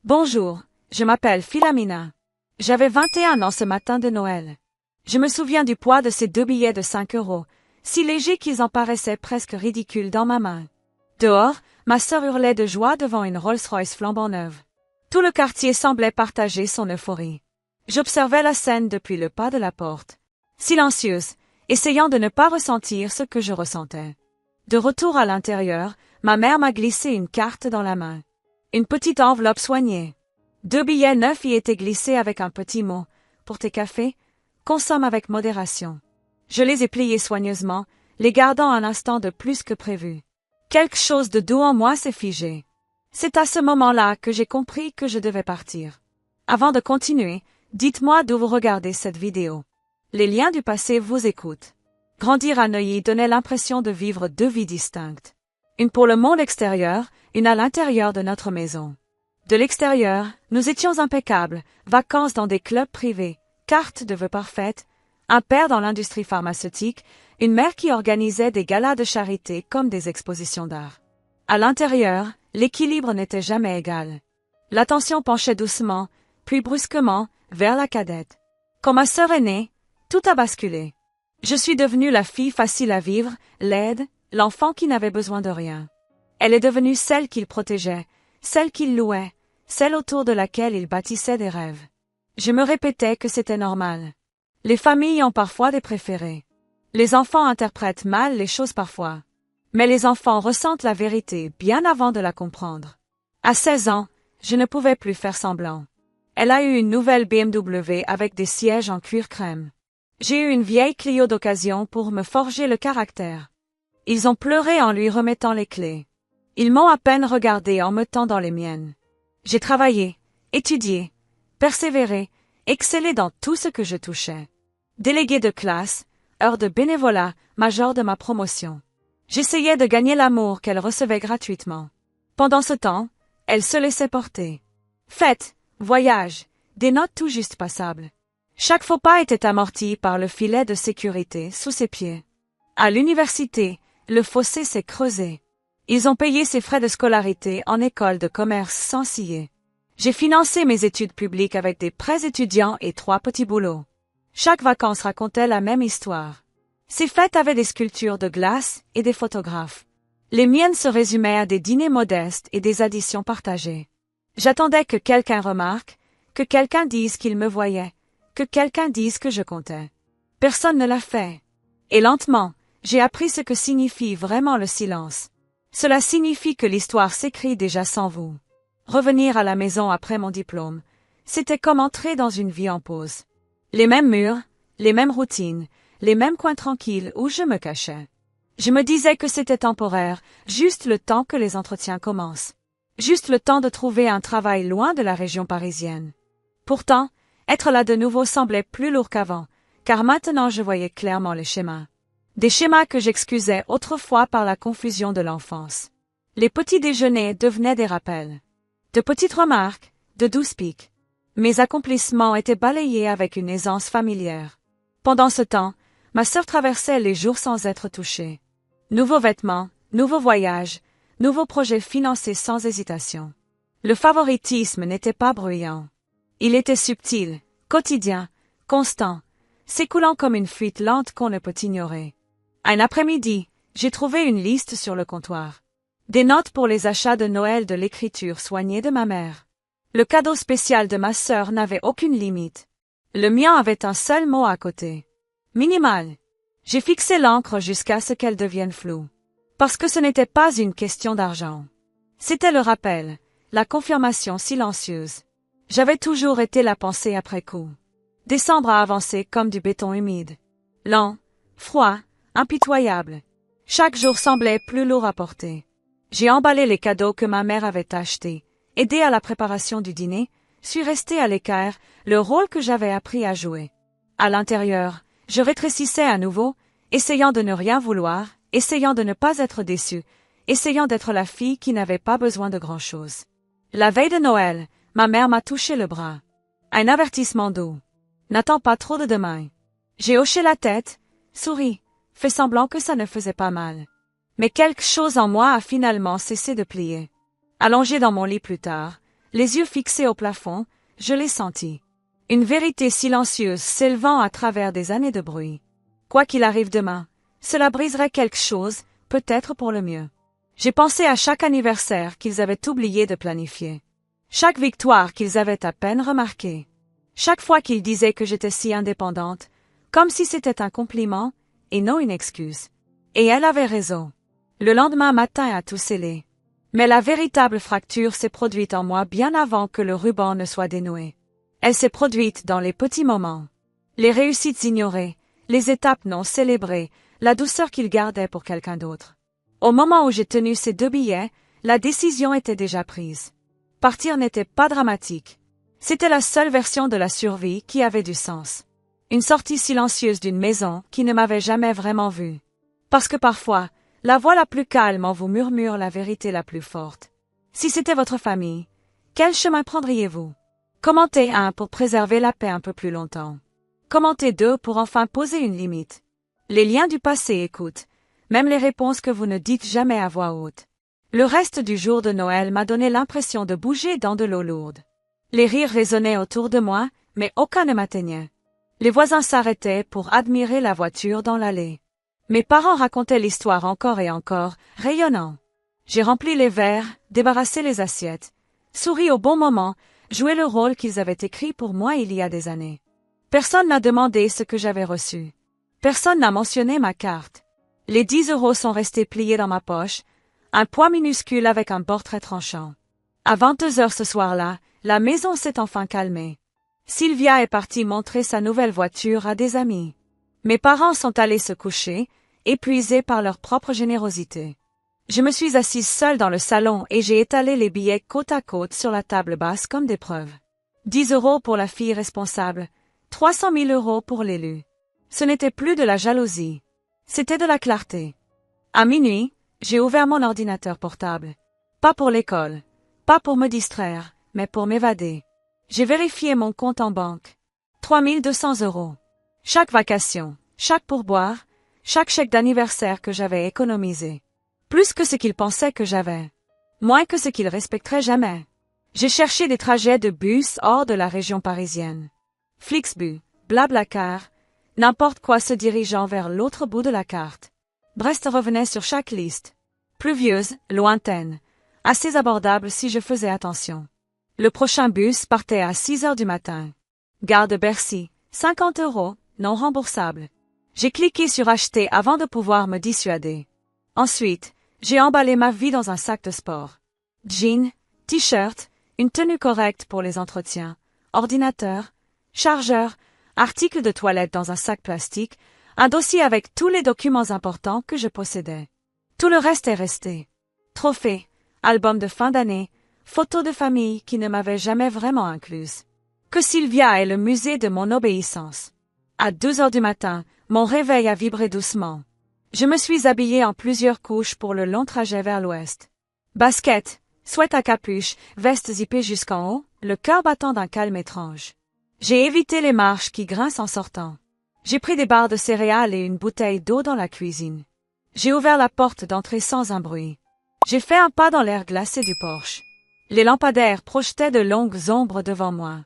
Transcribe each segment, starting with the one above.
Bonjour, je m'appelle Philomena. J'avais 21 ans ce matin de Noël. Je me souviens du poids de ces 2 billets de 5 euros, si légers qu'ils en paraissaient presque ridicules dans ma main. Dehors, ma sœur hurlait de joie devant une Rolls-Royce flambant neuve. Tout le quartier semblait partager son euphorie. J'observais la scène depuis le pas de la porte, silencieuse, essayant de ne pas ressentir ce que je ressentais. De retour à l'intérieur, ma mère m'a glissé une carte dans la main. Une petite enveloppe soignée. 2 billets neufs y étaient glissés avec un petit mot. Pour tes cafés, consomme avec modération. Je les ai pliés soigneusement, les gardant un instant de plus que prévu. Quelque chose de doux en moi s'est figé. C'est à ce moment-là que j'ai compris que je devais partir. Avant de continuer, dites-moi d'où vous regardez cette vidéo. Les liens du passé vous écoutent. Grandir à Neuilly donnait l'impression de vivre 2 vies distinctes. Une pour le monde extérieur, une à l'intérieur de notre maison. De l'extérieur, nous étions impeccables, vacances dans des clubs privés, cartes de vœux parfaites, un père dans l'industrie pharmaceutique, une mère qui organisait des galas de charité comme des expositions d'art. À l'intérieur, l'équilibre n'était jamais égal. L'attention penchait doucement, puis brusquement, vers la cadette. Quand ma sœur est née, tout a basculé. Je suis devenue la fille facile à vivre, laide, l'enfant qui n'avait besoin de rien. Elle est devenue celle qu'il protégeait, celle qu'il louait, celle autour de laquelle il bâtissait des rêves. Je me répétais que c'était normal. Les familles ont parfois des préférés. Les enfants interprètent mal les choses parfois. Mais les enfants ressentent la vérité bien avant de la comprendre. À 16 ans, je ne pouvais plus faire semblant. Elle a eu une nouvelle BMW avec des sièges en cuir crème. J'ai eu une vieille Clio d'occasion pour me forger le caractère. Ils ont pleuré en lui remettant les clés. Ils m'ont à peine regardé en me tendant les miennes. J'ai travaillé, étudié, persévéré, excellé dans tout ce que je touchais. Délégué de classe, heure de bénévolat, major de ma promotion. J'essayais de gagner l'amour qu'elle recevait gratuitement. Pendant ce temps, elle se laissait porter. Fêtes, voyages, des notes tout juste passables. Chaque faux pas était amorti par le filet de sécurité sous ses pieds. À l'université, le fossé s'est creusé. Ils ont payé ses frais de scolarité en école de commerce sans ciller. J'ai financé mes études publiques avec des prêts étudiants et 3 petits boulots. Chaque vacances racontait la même histoire. Ces fêtes avaient des sculptures de glace et des photographes. Les miennes se résumaient à des dîners modestes et des additions partagées. J'attendais que quelqu'un remarque, que quelqu'un dise qu'il me voyait, que quelqu'un dise que je comptais. Personne ne l'a fait. Et lentement, j'ai appris ce que signifie vraiment le silence. Cela signifie que l'histoire s'écrit déjà sans vous. Revenir à la maison après mon diplôme, c'était comme entrer dans une vie en pause. Les mêmes murs, les mêmes routines, les mêmes coins tranquilles où je me cachais. Je me disais que c'était temporaire, juste le temps que les entretiens commencent. Juste le temps de trouver un travail loin de la région parisienne. Pourtant, être là de nouveau semblait plus lourd qu'avant, car maintenant je voyais clairement les schémas. Des schémas que j'excusais autrefois par la confusion de l'enfance. Les petits déjeuners devenaient des rappels. De petites remarques, de douces piques. Mes accomplissements étaient balayés avec une aisance familière. Pendant ce temps, ma sœur traversait les jours sans être touchée. Nouveaux vêtements, nouveaux voyages, nouveaux projets financés sans hésitation. Le favoritisme n'était pas bruyant. Il était subtil, quotidien, constant, s'écoulant comme une fuite lente qu'on ne peut ignorer. Un après-midi, j'ai trouvé une liste sur le comptoir. Des notes pour les achats de Noël de l'écriture soignée de ma mère. Le cadeau spécial de ma sœur n'avait aucune limite. Le mien avait un seul mot à côté. Minimal. J'ai fixé l'encre jusqu'à ce qu'elle devienne floue. Parce que ce n'était pas une question d'argent. C'était le rappel, la confirmation silencieuse. J'avais toujours été la pensée après coup. Décembre a avancé comme du béton humide. Lent, froid, impitoyable. Chaque jour semblait plus lourd à porter. J'ai emballé les cadeaux que ma mère avait achetés, aidé à la préparation du dîner, suis resté à l'écart, le rôle que j'avais appris à jouer. À l'intérieur, je rétrécissais à nouveau, essayant de ne rien vouloir, essayant de ne pas être déçu, essayant d'être la fille qui n'avait pas besoin de grand-chose. La veille de Noël, ma mère m'a touché le bras. Un avertissement doux. N'attends pas trop de demain. J'ai hoché la tête, souri, fait semblant que ça ne faisait pas mal. Mais quelque chose en moi a finalement cessé de plier. Allongée dans mon lit plus tard, Les yeux fixés au plafond, je l'ai senti. Une vérité silencieuse s'élevant à travers des années de bruit. Quoi qu'il arrive demain, cela briserait quelque chose, peut-être pour le mieux. J'ai pensé à chaque anniversaire qu'ils avaient oublié de planifier. Chaque victoire qu'ils avaient à peine remarquée. Chaque fois qu'ils disaient que j'étais si indépendante, comme si c'était un compliment, et non une excuse. Et elle avait raison. Le lendemain matin a tout scellé. Mais la véritable fracture s'est produite en moi bien avant que le ruban ne soit dénoué. Elle s'est produite dans les petits moments. Les réussites ignorées, les étapes non célébrées, la douceur qu'il gardait pour quelqu'un d'autre. Au moment où j'ai tenu ces 2 billets, la décision était déjà prise. Partir n'était pas dramatique. C'était la seule version de la survie qui avait du sens. Une sortie silencieuse d'une maison qui ne m'avait jamais vraiment vue. Parce que parfois, la voix la plus calme en vous murmure la vérité la plus forte. Si c'était votre famille, quel chemin prendriez-vous? Commentez 1 pour préserver la paix un peu plus longtemps. Commentez 2 pour enfin poser une limite. Les liens du passé écoutent, même les réponses que vous ne dites jamais à voix haute. Le reste du jour de Noël m'a donné l'impression de bouger dans de l'eau lourde. Les rires résonnaient autour de moi, mais aucun ne m'atteignait. Les voisins s'arrêtaient pour admirer la voiture dans l'allée. Mes parents racontaient l'histoire encore et encore, rayonnant. J'ai rempli les verres, débarrassé les assiettes, souri au bon moment, joué le rôle qu'ils avaient écrit pour moi il y a des années. Personne n'a demandé ce que j'avais reçu. Personne n'a mentionné ma carte. Les 10 € sont restés pliés dans ma poche, un poids minuscule avec un bord très tranchant. À 22 heures ce soir-là, la maison s'est enfin calmée. Sylvia est partie montrer sa nouvelle voiture à des amis. Mes parents sont allés se coucher, épuisés par leur propre générosité. Je me suis assise seule dans le salon et j'ai étalé les billets côte à côte sur la table basse comme des preuves. 10 € pour la fille responsable, 300 000 € pour l'élu. Ce n'était plus de la jalousie. C'était de la clarté. À minuit, j'ai ouvert mon ordinateur portable. Pas pour l'école, pas pour me distraire, mais pour m'évader. J'ai vérifié mon compte en banque. 3 200 €. Chaque vacation, chaque pourboire, chaque chèque d'anniversaire que j'avais économisé. Plus que ce qu'ils pensaient que j'avais. Moins que ce qu'ils respecteraient jamais. J'ai cherché des trajets de bus hors de la région parisienne. Flixbus, Blablacar, n'importe quoi se dirigeant vers l'autre bout de la carte. Brest revenait sur chaque liste. Pluvieuse, lointaine, assez abordable si je faisais attention. Le prochain bus partait à 6 heures du matin. Gare de Bercy, 50 €, non remboursable. J'ai cliqué sur acheter avant de pouvoir me dissuader. Ensuite, j'ai emballé ma vie dans un sac de sport. Jeans, t-shirt, une tenue correcte pour les entretiens, ordinateur, chargeur, articles de toilette dans un sac plastique, un dossier avec tous les documents importants que je possédais. Tout le reste est resté. Trophées, albums de fin d'année, photos de famille qui ne m'avaient jamais vraiment incluse. Que Sylvia est le musée de mon obéissance. À 2 heures du matin, mon réveil a vibré doucement. Je me suis habillée en plusieurs couches pour le long trajet vers l'ouest. Basket, sweat à capuche, veste zippée jusqu'en haut, le cœur battant d'un calme étrange. J'ai évité les marches qui grincent en sortant. J'ai pris des barres de céréales et une bouteille d'eau dans la cuisine. J'ai ouvert la porte d'entrée sans un bruit. J'ai fait un pas dans l'air glacé du porche. Les lampadaires projetaient de longues ombres devant moi.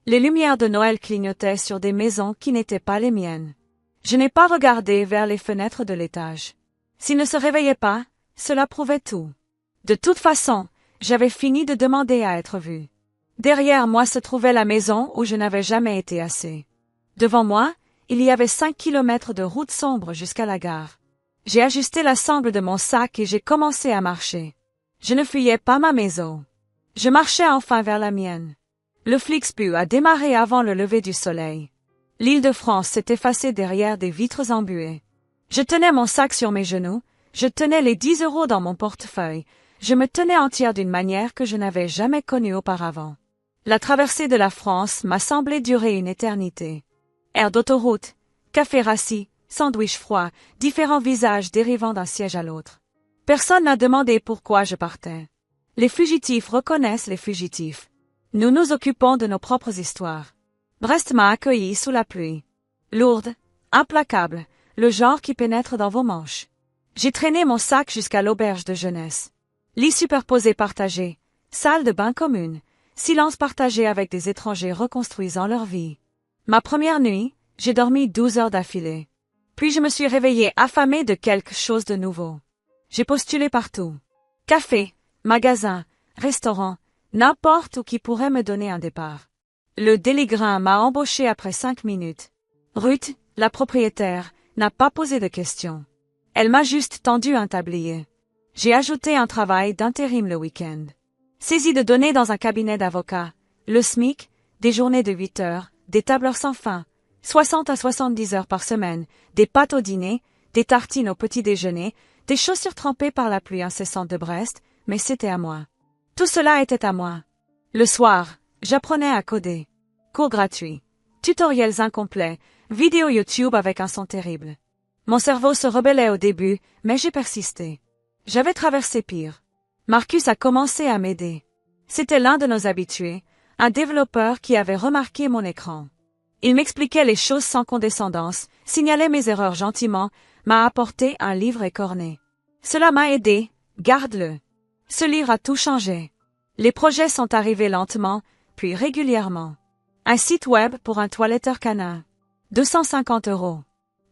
Les lumières de Noël clignotaient sur des maisons qui n'étaient pas les miennes. Je n'ai pas regardé vers les fenêtres de l'étage. S'il ne se réveillait pas, cela prouvait tout. De toute façon, j'avais fini de demander à être vue. Derrière moi se trouvait la maison où je n'avais jamais été assez. Devant moi, il y avait 5 kilomètres de route sombre jusqu'à la gare. J'ai ajusté la sangle de mon sac et j'ai commencé à marcher. Je ne fuyais pas ma maison. Je marchais enfin vers la mienne. Le Flixbus a démarré avant le lever du soleil. L'Île-de-France s'est effacée derrière des vitres embuées. Je tenais mon sac sur mes genoux, je tenais les 10 € dans mon portefeuille, je me tenais entière d'une manière que je n'avais jamais connue auparavant. La traversée de la France m'a semblé durer une éternité. Air d'autoroute, café rassis, sandwich froid, différents visages dérivant d'un siège à l'autre. Personne n'a demandé pourquoi je partais. Les fugitifs reconnaissent les fugitifs. Nous nous occupons de nos propres histoires. Brest m'a accueilli sous la pluie. Lourde, implacable, le genre qui pénètre dans vos manches. J'ai traîné mon sac jusqu'à l'auberge de jeunesse. Lit superposé partagé, salle de bain commune, silence partagé avec des étrangers reconstruisant leur vie. Ma première nuit, j'ai dormi 12 heures d'affilée. Puis je me suis réveillée affamée de quelque chose de nouveau. J'ai postulé partout. Café, magasin, restaurant, n'importe où qui pourrait me donner un départ. Le déligrain m'a embauché après 5 minutes. Ruth, la propriétaire, n'a pas posé de questions. Elle m'a juste tendu un tablier. J'ai ajouté un travail d'intérim le week-end. Saisie de données dans un cabinet d'avocats, le SMIC, des journées de 8 heures, des tableurs sans fin, 60 à 70 heures par semaine, des pâtes au dîner, des tartines au petit déjeuner, des chaussures trempées par la pluie incessante de Brest, mais c'était à moi. Tout cela était à moi. Le soir, j'apprenais à coder. Cours gratuits, tutoriels incomplets, vidéos YouTube avec un son terrible. Mon cerveau se rebellait au début, mais j'ai persisté. J'avais traversé pire. Marcus a commencé à m'aider. C'était l'un de nos habitués, un développeur qui avait remarqué mon écran. Il m'expliquait les choses sans condescendance, signalait mes erreurs gentiment, m'a apporté un livre écorné. Cela m'a aidé, garde-le. Ce livre a tout changé. Les projets sont arrivés lentement, puis régulièrement. Un site web pour un toiletteur canin. 250 €.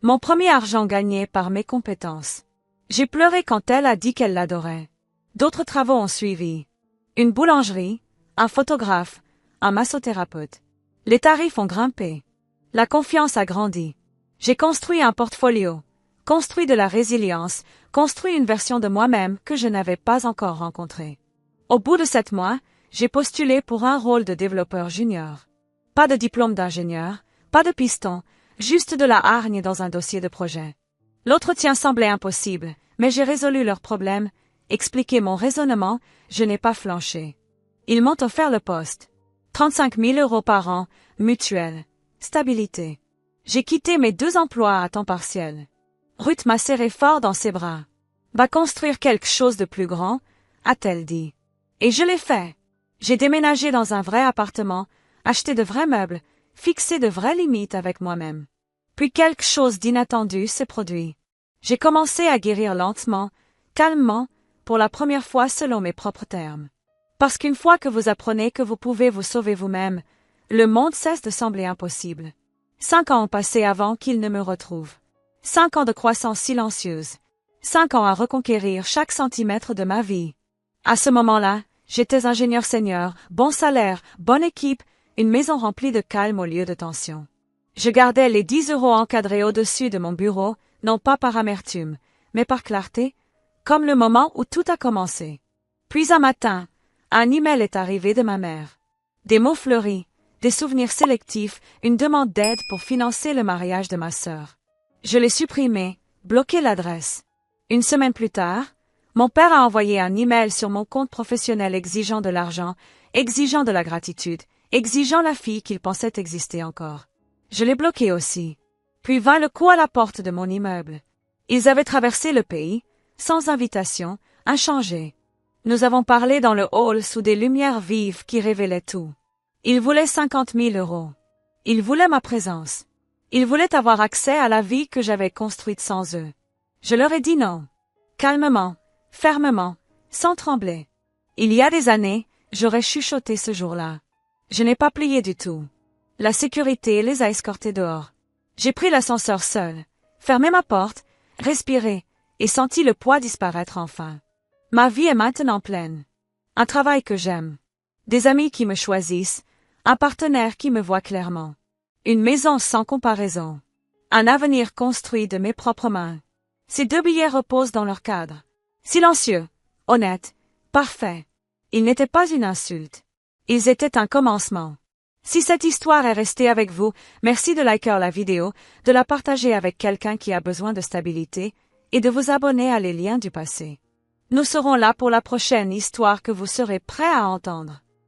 Mon premier argent gagné par mes compétences. J'ai pleuré quand elle a dit qu'elle l'adorait. D'autres travaux ont suivi. Une boulangerie, un photographe, un massothérapeute. Les tarifs ont grimpé. La confiance a grandi. J'ai construit un portfolio, construit de la résilience, construit une version de moi-même que je n'avais pas encore rencontrée. Au bout de 7 mois, j'ai postulé pour un rôle de développeur junior. Pas de diplôme d'ingénieur, pas de piston, juste de la hargne dans un dossier de projet. L'entretien semblait impossible, mais j'ai résolu leurs problèmes, expliqué mon raisonnement, je n'ai pas flanché. Ils m'ont offert le poste. 35 000 € par an, mutuelle, stabilité. J'ai quitté mes 2 emplois à temps partiel. Ruth m'a serré fort dans ses bras. Va construire quelque chose de plus grand, a-t-elle dit. Et je l'ai fait. J'ai déménagé dans un vrai appartement, acheté de vrais meubles, fixé de vraies limites avec moi-même. Puis quelque chose d'inattendu s'est produit. J'ai commencé à guérir lentement, calmement, pour la première fois selon mes propres termes. Parce qu'une fois que vous apprenez que vous pouvez vous sauver vous-même, le monde cesse de sembler impossible. 5 ans ont passé avant qu'il ne me retrouve. 5 ans de croissance silencieuse. 5 ans à reconquérir chaque centimètre de ma vie. À ce moment-là, j'étais ingénieur senior, bon salaire, bonne équipe, une maison remplie de calme au lieu de tension. Je gardais les 10 € encadrés au-dessus de mon bureau, non pas par amertume, mais par clarté, comme le moment où tout a commencé. Puis un matin, un email est arrivé de ma mère. Des mots fleuris, des souvenirs sélectifs, une demande d'aide pour financer le mariage de ma sœur. Je l'ai supprimé, bloqué l'adresse. Une semaine plus tard, mon père a envoyé un email sur mon compte professionnel exigeant de l'argent, exigeant de la gratitude, exigeant la fille qu'il pensait exister encore. Je l'ai bloqué aussi. Puis vint le coup à la porte de mon immeuble. Ils avaient traversé le pays, sans invitation, inchangés. Nous avons parlé dans le hall sous des lumières vives qui révélaient tout. Ils voulaient 50 000 €. Ils voulaient ma présence. Ils voulaient avoir accès à la vie que j'avais construite sans eux. Je leur ai dit non. Calmement, fermement, sans trembler. Il y a des années, j'aurais chuchoté ce jour-là. Je n'ai pas plié du tout. La sécurité les a escortés dehors. J'ai pris l'ascenseur seul, fermé ma porte, respiré, et senti le poids disparaître enfin. Ma vie est maintenant pleine. Un travail que j'aime. Des amis qui me choisissent, un partenaire qui me voit clairement. Une maison sans comparaison. Un avenir construit de mes propres mains. Ces 2 billets reposent dans leur cadre. Silencieux, honnêtes, parfaits. Ils n'étaient pas une insulte. Ils étaient un commencement. Si cette histoire est restée avec vous, merci de liker la vidéo, de la partager avec quelqu'un qui a besoin de stabilité, et de vous abonner à les liens du passé. Nous serons là pour la prochaine histoire que vous serez prêts à entendre.